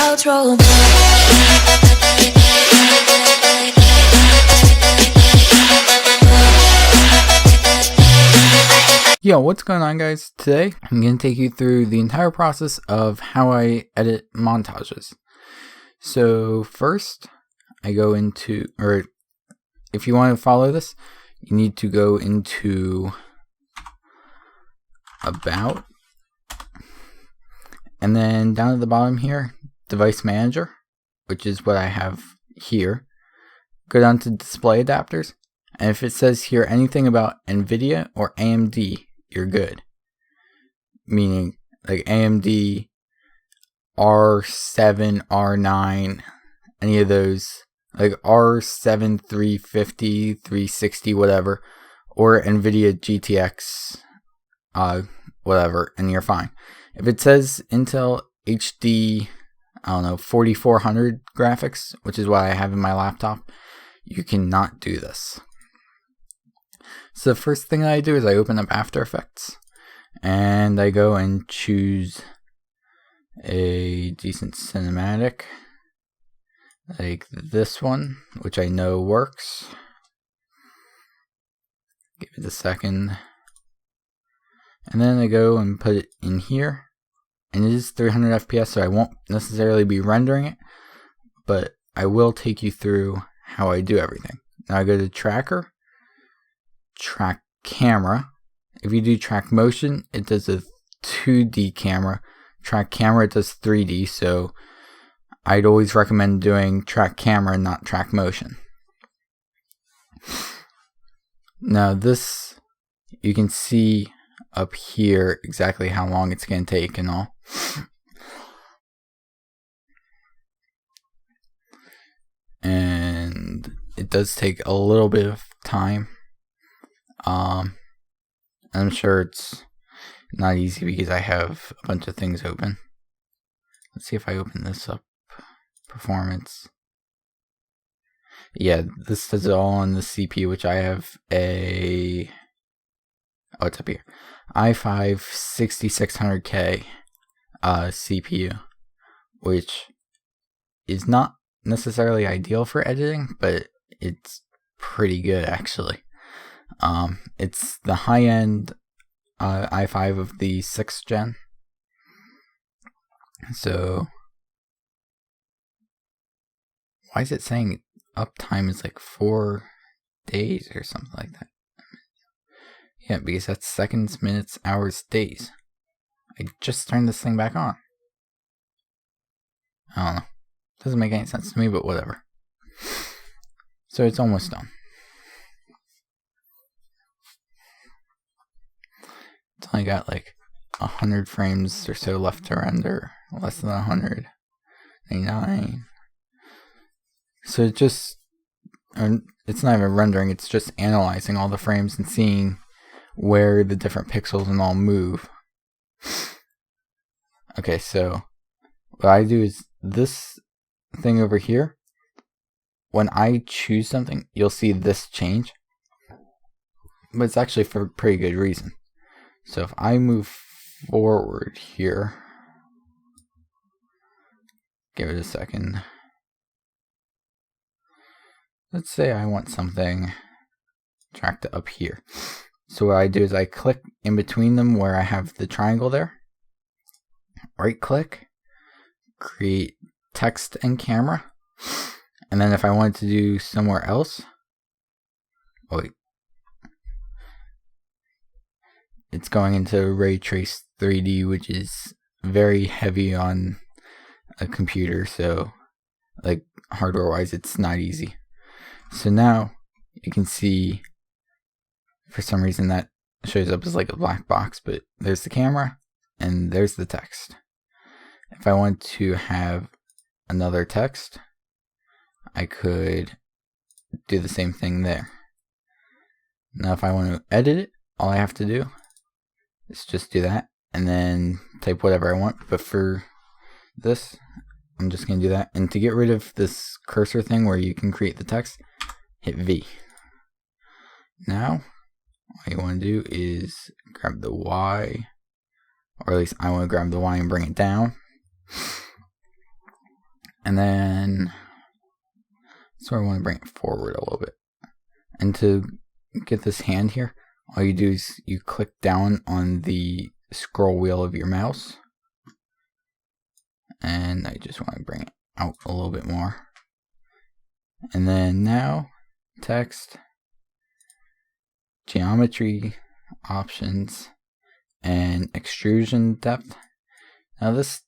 outro. Yo, what's going on, guys? Today I'm going to take you through the entire process of how I edit montages. So first I go into, or if you want to follow this, you need to go into About, and then down at the bottom here, Device Manager, which is what I have here. Go down to Display Adapters, and if it says here anything about NVIDIA or AMD, you're good. Meaning like AMD, R7, R9, any of those, like R7 350, 360, whatever, or NVIDIA GTX, whatever, and you're fine. If it says Intel HD, I don't know, 4400 graphics, which is what I have in my laptop, you cannot do this. So the first thing that I do is I open up After Effects, and I go and choose a decent cinematic, like this one, which I know works. Give it a second. And then I go and put it in here, and it is 300 FPS, so I won't necessarily be rendering it, but I will take you through how I do everything. Now I go to Tracker, Track Camera. If you do Track Motion, it does a 2D camera. Track Camera, it does 3D, so I'd always recommend doing Track Camera, not Track Motion. Now this, you can see up here exactly how long it's going to take and all. And it does take a little bit of time. I'm sure it's not easy because I have a bunch of things open. Let's see if I open this up. Performance. Yeah, this does it all on the CPU, which I have a... Oh, it's up here. i5 6600K CPU, which is not necessarily ideal for editing, but it's pretty good actually. It's the high-end i5 of the 6th gen. So why is it saying uptime is like 4 days or something like that? Yeah, because that's seconds, minutes, hours, days. I just turned this thing back on. I don't know. Doesn't make any sense to me, but whatever. So it's almost done. It's only got like 100 frames or so left to render. Less than 100. 99. So it just... It's not even rendering, it's just analyzing all the frames and seeing where the different pixels and all move. Okay, so what I do is this thing over here, when I choose something, you'll see this change, but it's actually for a pretty good reason. So if I move forward here, give it a second. Let's say I want something tracked up here. So what I do is I click in between them where I have the triangle there. Right click, create text and camera. And then if I wanted to do somewhere else, oh wait, it's going into Ray Trace 3D, which is very heavy on a computer, so like hardware wise it's not easy. So now you can see, for some reason that shows up as like a black box, but there's the camera and there's the text. If I want to have another text, I could do the same thing there. Now if I want to edit it, all I have to do is just do that and then type whatever I want. But for this, I'm just going to do that. And to get rid of this cursor thing where you can create the text, hit V. Now what you want to do is grab the Y, or at least I want to grab the Y and bring it down. And then, so I want to bring it forward a little bit. And to get this hand here, all you do is you click down on the scroll wheel of your mouse. And I just want to bring it out a little bit more. And then now, text, geometry, options, and extrusion depth. Now this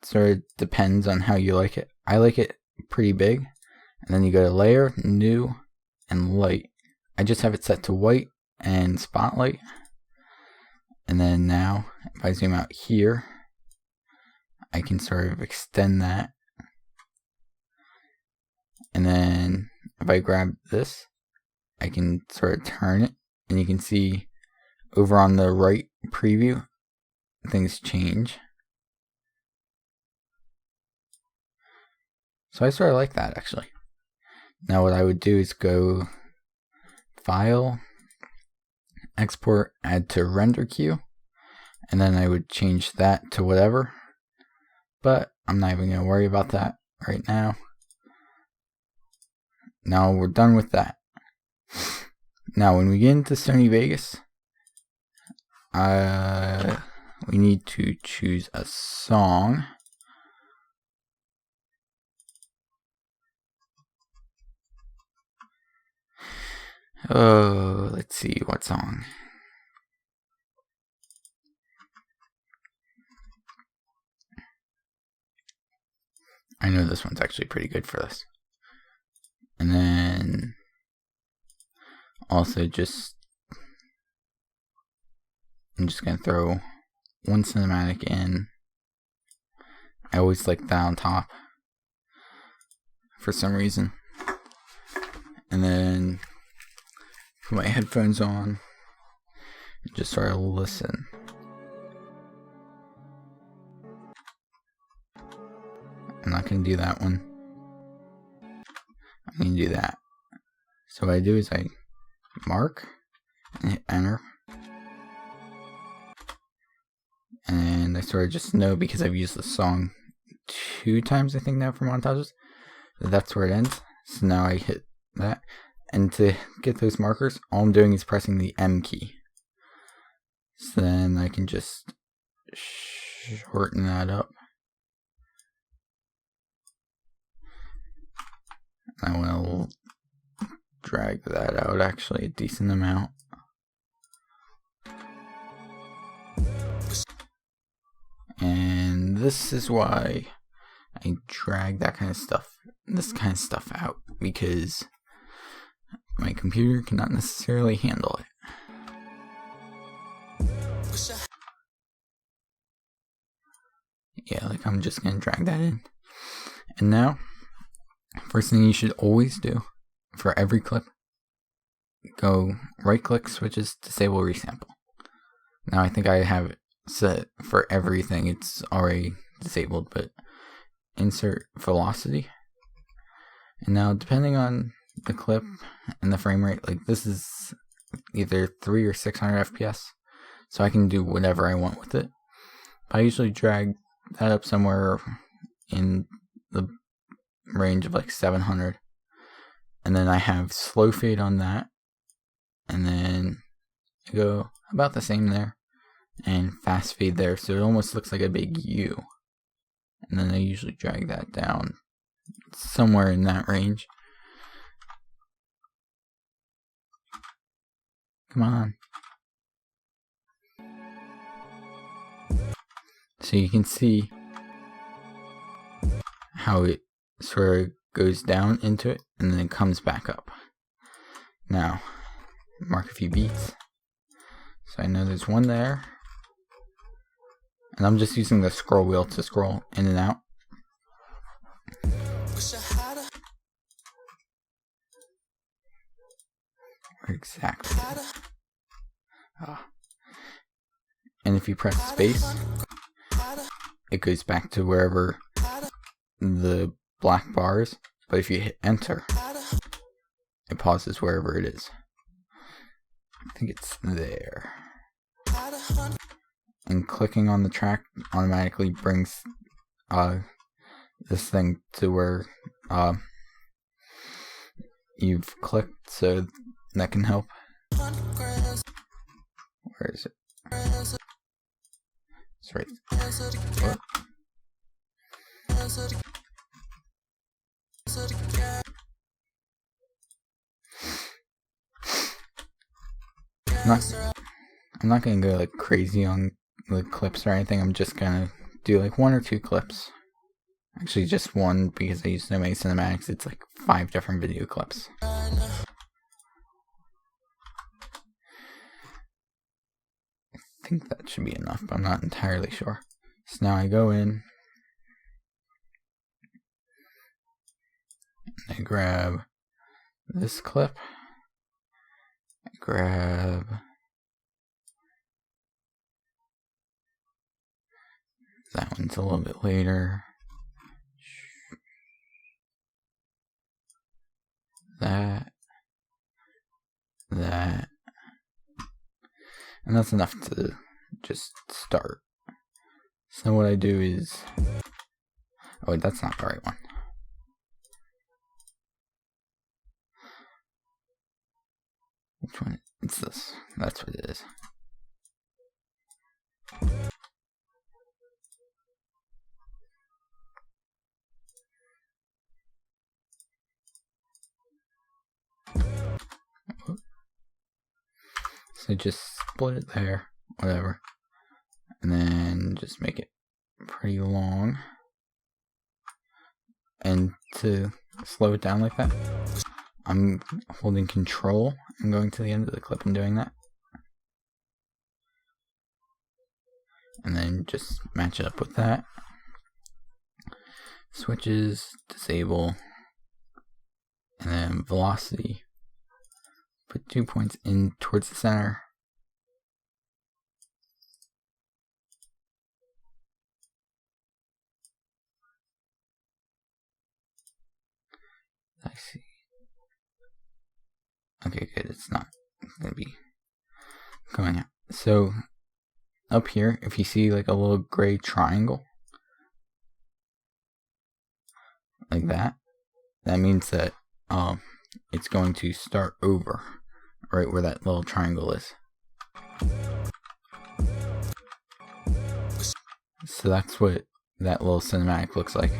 sort of depends on how you like it. I like it pretty big. And then you go to layer, new, and light. I just have it set to white and spotlight. And then now, if I zoom out here, I can sort of extend that. And then if I grab this, I can sort of turn it. And you can see over on the right preview, things change. So I sort of like that actually. Now what I would do is go File, Export, Add to Render Queue, and then I would change that to whatever. But I'm not even going to worry about that right now. Now we're done with that. Now when we get into Sony Vegas, we need to choose a song. Oh, let's see, what song? I know this one's actually pretty good for this. And then also I'm just gonna throw one cinematic in. I always like that on top for some reason. And then put my headphones on and just sort of listen. I'm not going to do that one. I'm going to do that. So what I do is I mark and hit enter. And I sort of just know, because I've used the song 2 times I think now for montages, that's where it ends. So now I hit that. And to get those markers, all I'm doing is pressing the M key. So then I can just shorten that up. I want to drag that out actually a decent amount. And this is why I drag that kind of stuff, this kind of stuff out, because my computer cannot necessarily handle it. Yeah, like I'm just gonna drag that in. And now, first thing you should always do for every clip, go right click, switches, disable resample. Now I think I have it set for everything, it's already disabled, but insert velocity. And now depending on the clip and the frame rate, like this is either 300 or 600 FPS, so I can do whatever I want with it. But I usually drag that up somewhere in the range of like 700, and then I have slow fade on that, and then I go about the same there, and fast fade there, so it almost looks like a big U. And then I usually drag that down somewhere in that range. Come on. So you can see how it sort of goes down into it and then it comes back up. Now, mark a few beats. So I know there's one there. And I'm just using the scroll wheel to scroll in and out. Exactly. And if you press space, it goes back to wherever the black bar is. But if you hit enter, it pauses wherever it is. I think it's there. And clicking on the track automatically brings this thing to where you've clicked, so that can help. Where is it? It's right. What? I'm not gonna go like crazy on the clips or anything. I'm just gonna do like 1 or 2 clips. Actually, just one, because I use so many cinematics. It's like 5 different video clips. I think that should be enough, but I'm not entirely sure. So now I go in, I grab this clip, I grab that one's a little bit later, that, and that's enough to just start. So what I do is, oh wait, that's not the right one. Which one? It's this. That's what it is. So just split it there, whatever, and then just make it pretty long. And to slow it down like that, I'm holding Control and going to the end of the clip and doing that. And then just match it up with that. Switches, disable, and then velocity. Put 2 points in towards the center. I see. Okay, good. It's not going to be going out. So up here, if you see like a little gray triangle, like that, that means that it's going to start over right where that little triangle is. So that's what that little cinematic looks like.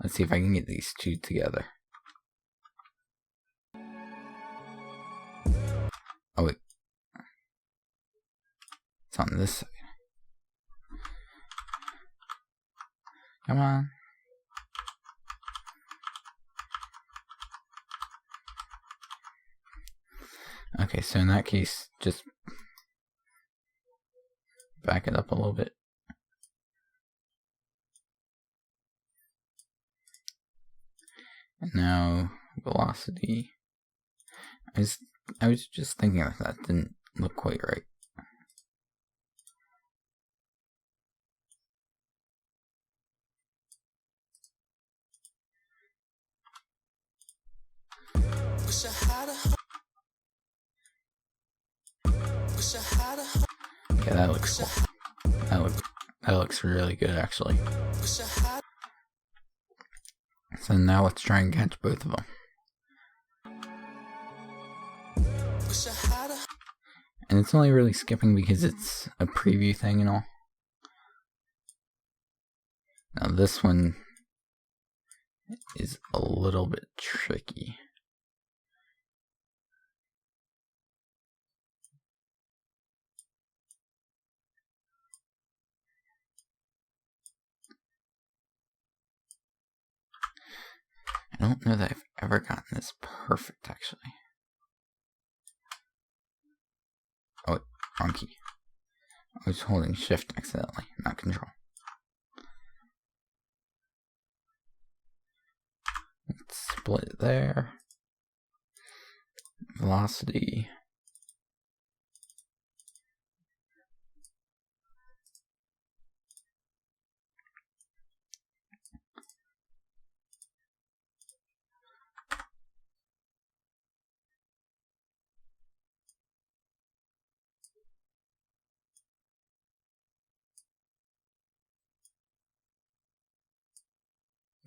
Let's see if I can get these two together. Oh wait, it's on this side. Come on. Okay, so in that case, just back it up a little bit. And now velocity. I was just thinking that didn't look quite right. Yeah, that looks cool. That looks really good, actually. So now let's try and catch both of them. And it's only really skipping because it's a preview thing and all. Now this one is a little bit tricky. I don't know that I've ever gotten this perfect, actually. Oh, wait, wrong key. I was holding shift accidentally, not control. Let's split it there. Velocity.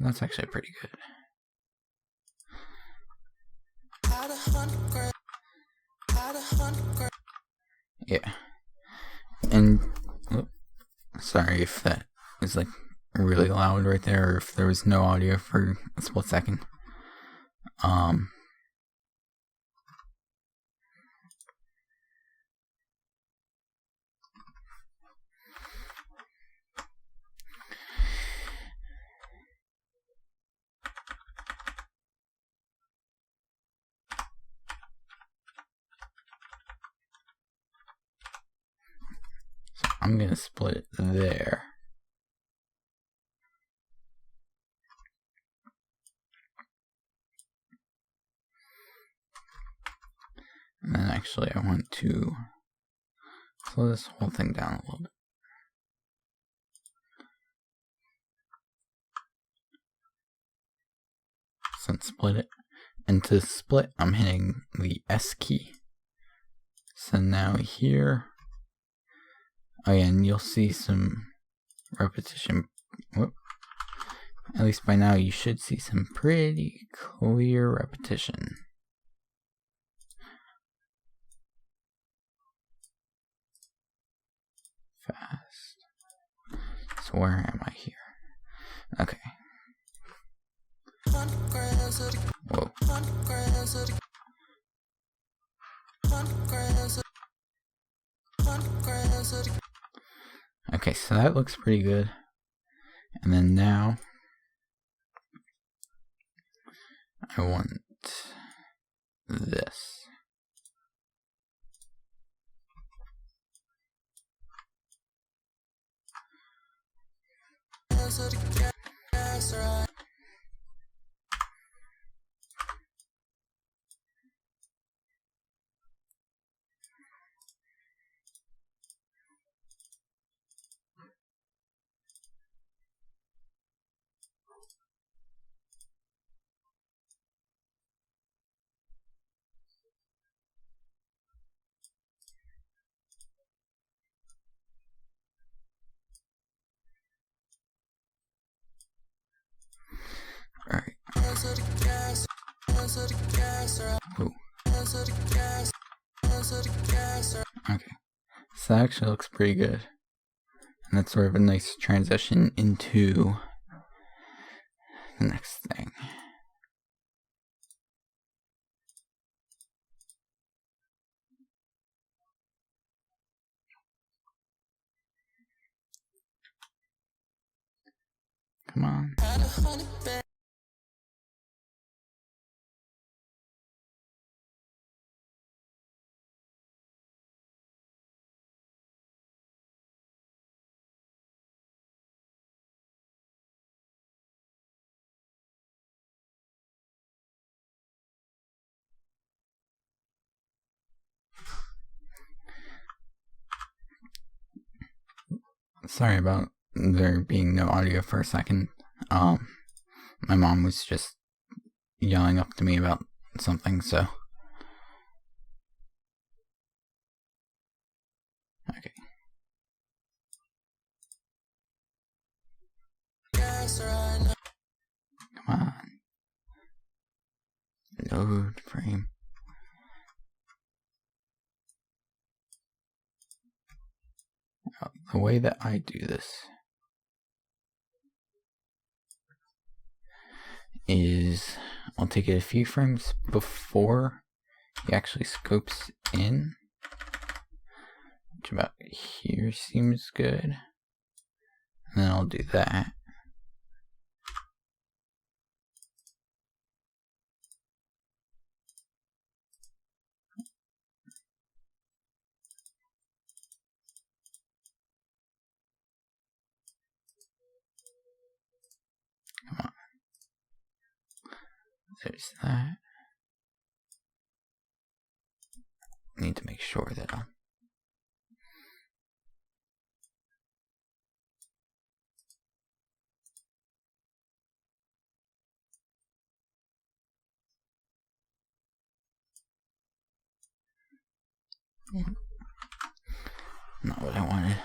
That's actually pretty good. Yeah. And sorry if that was like really loud right there, or if there was no audio for a split second. So I'm gonna split it there. And then actually I want to slow this whole thing down a little bit. So split it. And to split, I'm hitting the S key. So now here, oh yeah, and you'll see some repetition. Whoop. At least by now you should see some pretty clear repetition. Fast. So where am I here? Okay. Whoa. Okay, so that looks pretty good. And then now I want this. Alright. Ooh. Okay. So that actually looks pretty good. And that's sort of a nice transition into the next thing. Come on. Sorry about there being no audio for a second. My mom was just yelling up to me about something, so. Okay. Come on. Load frame. The way that I do this is I'll take it a few frames before he actually scopes in, which about here seems good, and then I'll do that. Come on. There's that. Need to make sure that I'm not what I wanted.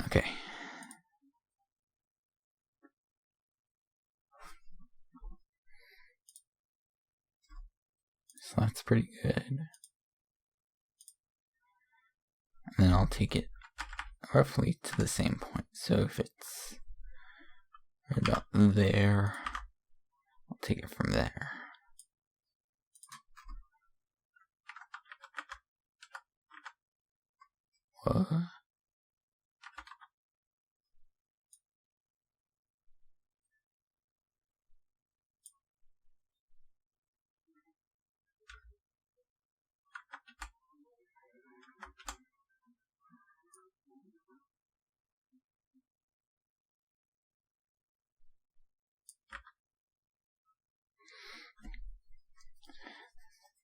Okay. So that's pretty good. And then I'll take it roughly to the same point. So if it's right about there, I'll take it from there. What?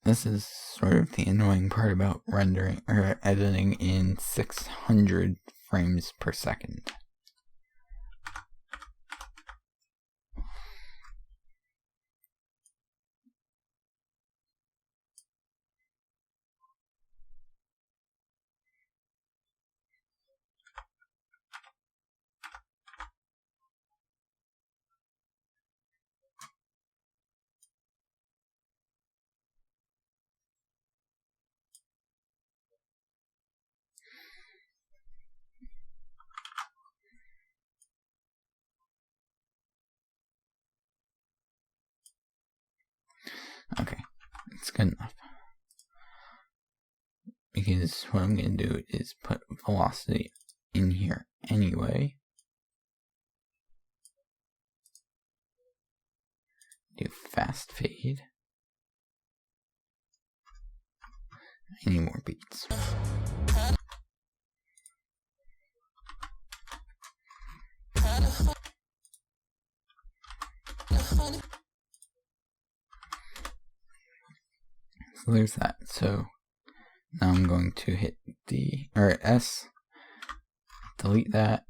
This is sort of the annoying part about rendering or editing in 600 frames per second. Okay, it's good enough. Because what I'm going to do is put velocity in here anyway. Do fast fade. I need more beats. So there's that. So now I'm going to hit D or S, delete that,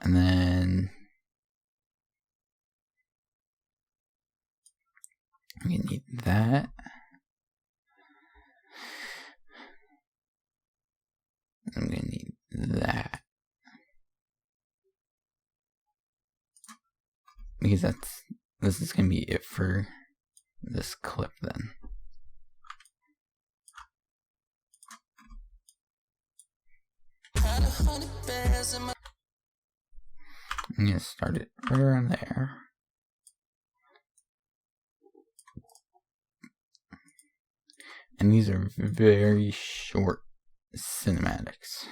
and then I'm gonna need that. I'm gonna need that. Because this is gonna be it for this clip then. I'm gonna start it right around there. And these are very short cinematics.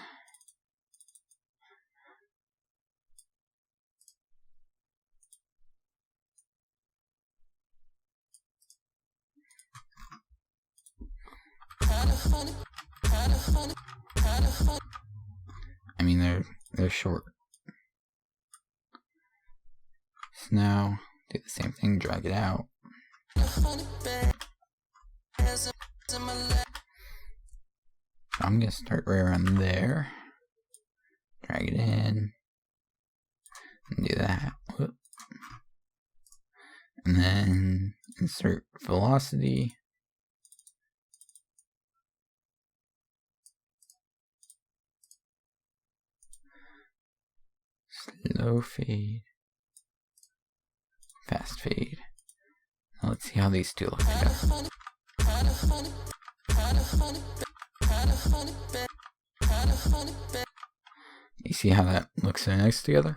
I mean, they're short. So now do the same thing, drag it out. I'm gonna start right around there, drag it in, and do that. Whoop. And then insert velocity. Slow fade. Fast fade. Now let's see how these two look together. You see how that looks so nice together?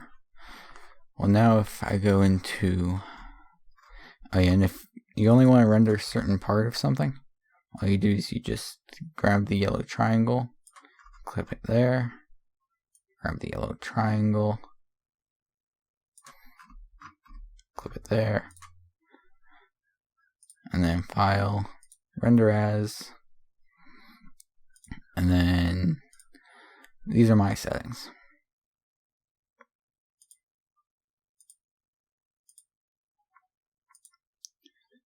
Well, now if I go into... Oh yeah, and if you only want to render a certain part of something, all you do is you just grab the yellow triangle, clip it there, grab the yellow triangle, clip it there, and then File, Render As, and then these are my settings.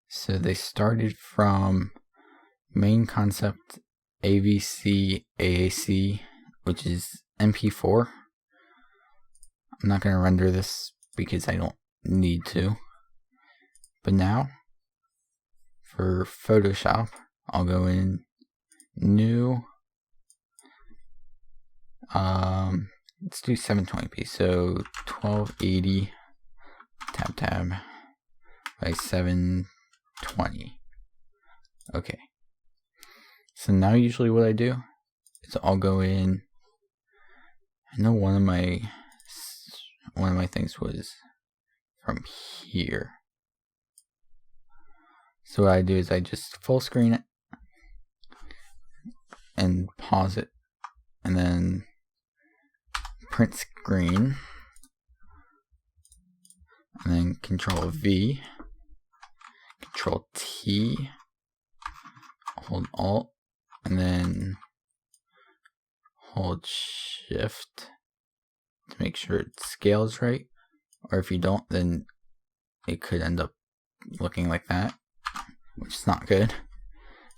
So they started from main concept AVC AAC, which is MP4. I'm not going to render this because I don't need to. But now, for Photoshop, I'll go in New. Let's do 720p. So 1280 tab by 720. Okay. So now usually what I do is I'll go in. I know one of my things was from here. So what I do is I just full screen it and pause it, and then print screen, and then Control V, Control T, hold Alt, and then hold Shift to make sure it scales right. Or if you don't, then it could end up looking like that, which is not good.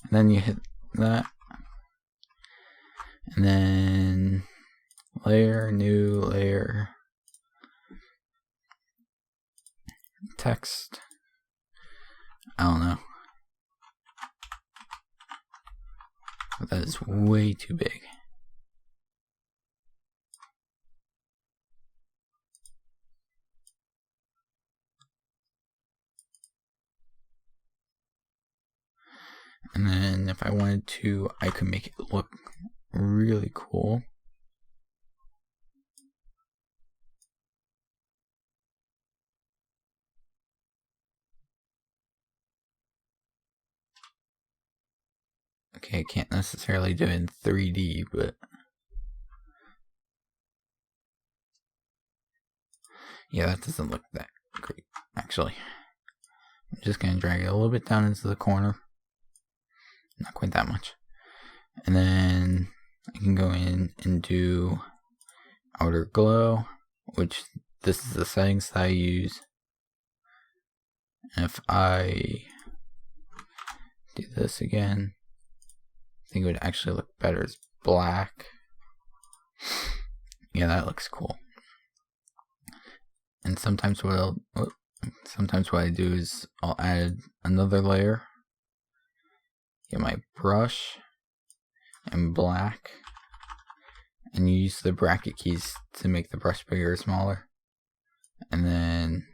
And then you hit that, and then layer, new layer, text. I don't know, but that is way too big. And then if I wanted to, I could make it look really cool. Okay, I can't necessarily do it in 3D, but yeah, that doesn't look that great, actually. I'm just going to drag it a little bit down into the corner. Not quite that much. And then I can go in and do outer glow, which this is the settings that I use. And if I do this again, I think it would actually look better as black. Yeah, that looks cool. And sometimes what I do is I'll add another layer. Get my brush and black, and you use the bracket keys to make the brush bigger or smaller, and then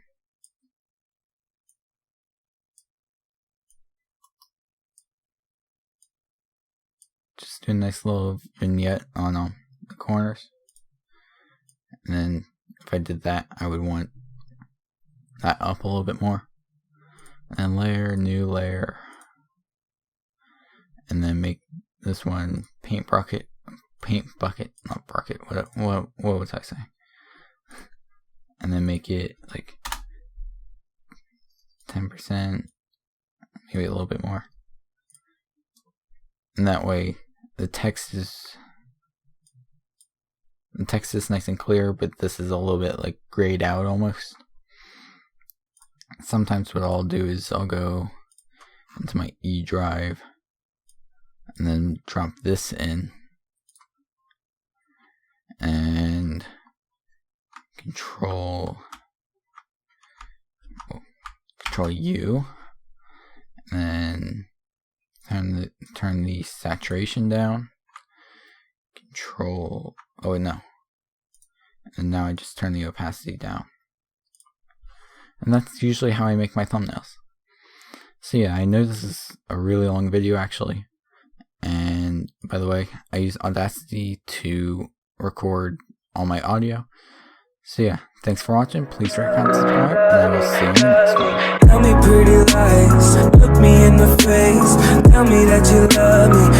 just do a nice little vignette on the corners. And then if I did that, I would want that up a little bit more, and then layer, new layer, and then make this one paint bucket, not bucket. What was I saying? And then make it like 10%, maybe a little bit more. And that way, the text is nice and clear, but this is a little bit like grayed out almost. Sometimes what I'll do is I'll go into my E drive and then drop this in, and control U, and then turn the saturation down. And now I just turn the opacity down. And that's usually how I make my thumbnails. So yeah, I know this is a really long video actually. And by the way, I use Audacity to record all my audio. So yeah, thanks for watching. Please rate, comment, subscribe, and I will see you in the next one. Tell me pretty lies, look me in the face, tell me that you love me.